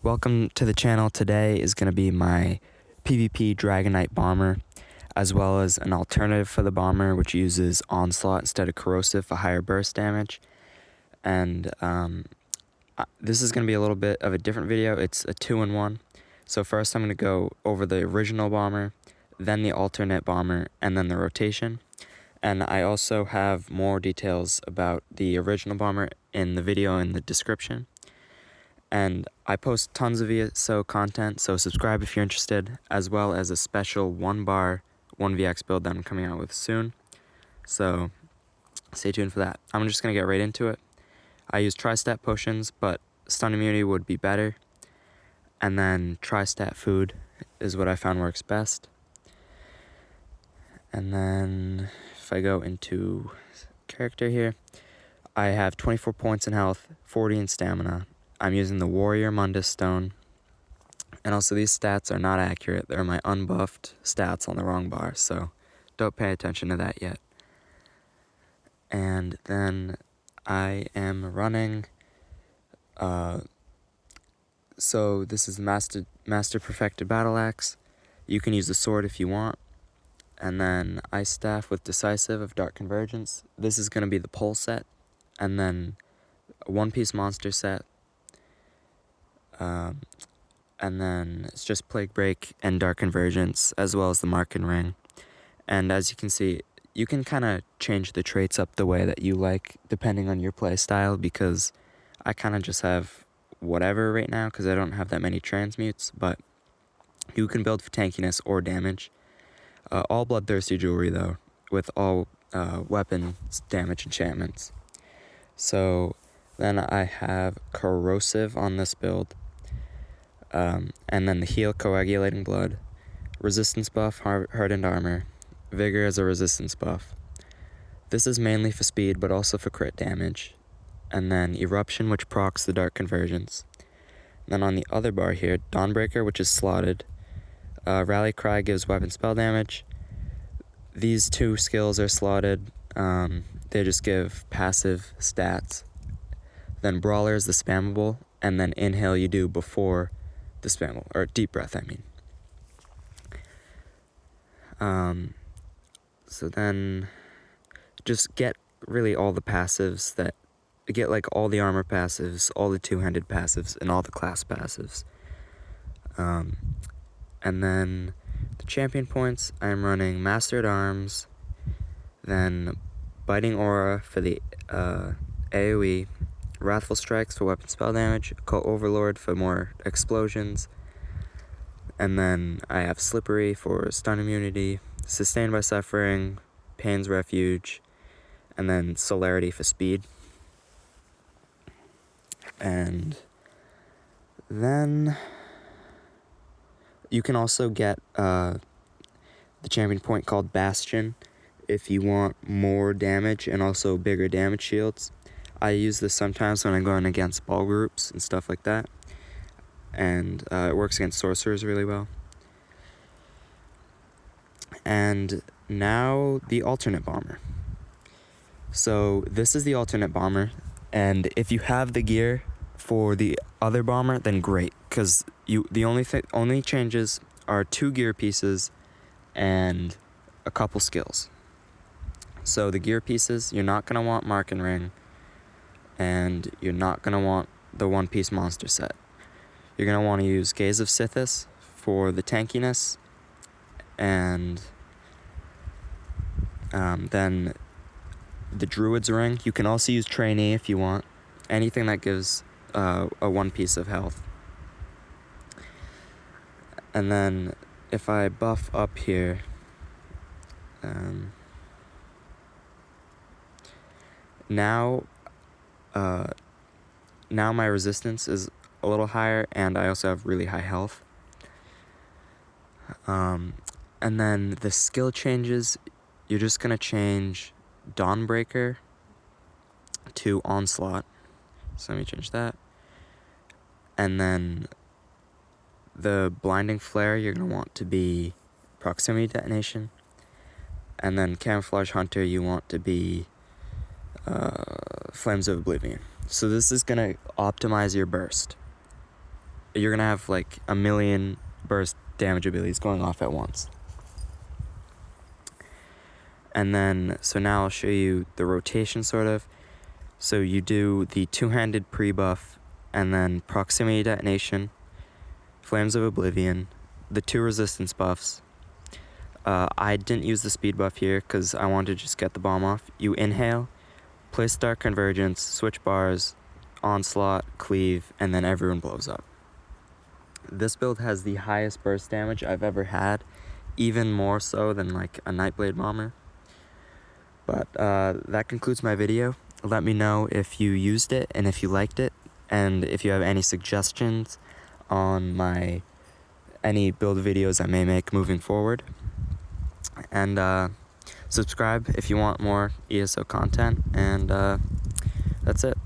Welcome to the channel. Today is going to be my PvP Dragonknight bomber, as well as an alternative for the bomber which uses onslaught instead of corrosive for higher burst damage. And this is going to be a little bit of a different video. It's a 2-in-1. So first I'm going to go over the original bomber, then the alternate bomber, and then the rotation. And I also have more details about the original bomber in the video in the description. And I post tons of VSO content, so subscribe if you're interested, as well as a special 1-bar 1VX build that I'm coming out with soon. So stay tuned for that. I'm just going to get right into it. I use tri-stat potions, but stun immunity would be better. And then tri-stat food is what I found works best. And then if I go into character here, I have 24 points in health, 40 in stamina. I'm using the Warrior Mundus Stone. And also these stats are not accurate. They're my unbuffed stats on the wrong bar, so don't pay attention to that yet. And then I am running, so this is the Master Perfected Battle Axe. You can use the sword if you want. And then Ice Staff with Decisive of Dark Convergence. This is going to be the pole set. And then a one-piece monster set. And then it's just Plague Break and Dark Convergence, as well as the Marken Ring. And as you can see, you can kind of change the traits up the way that you like, depending on your play style, because I kind of just have whatever right now, because I don't have that many transmutes, but you can build for tankiness or damage. All bloodthirsty jewelry, though, with all weapons damage enchantments. So then I have corrosive on this build. And then the heal, coagulating blood, resistance buff, hardened armor, vigor as a resistance buff. This is mainly for speed, but also for crit damage. And then eruption, which procs the dark convergence. And then on the other bar here, Dawnbreaker, which is slotted. Rally Cry gives weapon spell damage. These two skills are slotted. They just give passive stats. Then Brawler is the spammable, and then Inhale you do before the spammable, or Deep Breath, I mean. So then just get really all the passives get like all the armor passives, all the two-handed passives, and all the class passives. And then the champion points, I'm running Master at Arms, then Biting Aura for the AoE, Wrathful Strikes for weapon spell damage, Occult Overlord for more explosions, and then I have Slippery for stun immunity, Sustained by Suffering, Pain's Refuge, and then Celerity for speed. And then you can also get the champion point called Bastion if you want more damage and also bigger damage shields. I use this sometimes when I'm going against ball groups and stuff like that. And it works against sorcerers really well. And now the alternate bomber. So this is the alternate bomber. And if you have the gear for the other bomber, then great. Because the only changes are 2 gear pieces and a couple skills. So the gear pieces, you're not going to want Marken Ring. And you're not going to want the one-piece monster set. You're going to want to use Gaze of Sithis for the tankiness. And then the Druid's Ring. You can also use Trainee if you want. Anything that gives a 1 piece of health. And then if I buff up here, now my resistance is a little higher, and I also have really high health. And then the skill changes, you're just going to change Dawnbreaker to Onslaught. So let me change that. And then the Blinding Flare, you're going to want to be Proximity Detonation. And then Camouflage Hunter, you want to be Flames of Oblivion. So this is going to optimize your burst. you're gonna have like a million burst damage abilities going off at once. And then, so now I'll show you the rotation sort of. So you do the two-handed pre-buff, and then proximity detonation, Flames of Oblivion, the 2 resistance buffs. I didn't use the speed buff here because I wanted to just get the bomb off. You inhale, place Dark Convergence, switch bars, onslaught, cleave, and then everyone blows up. This build has the highest burst damage I've ever had, even more so than like a Nightblade Bomber. But that concludes my video. Let me know if you used it and if you liked it, and if you have any suggestions on any build videos I may make moving forward. And subscribe if you want more ESO content, and that's it.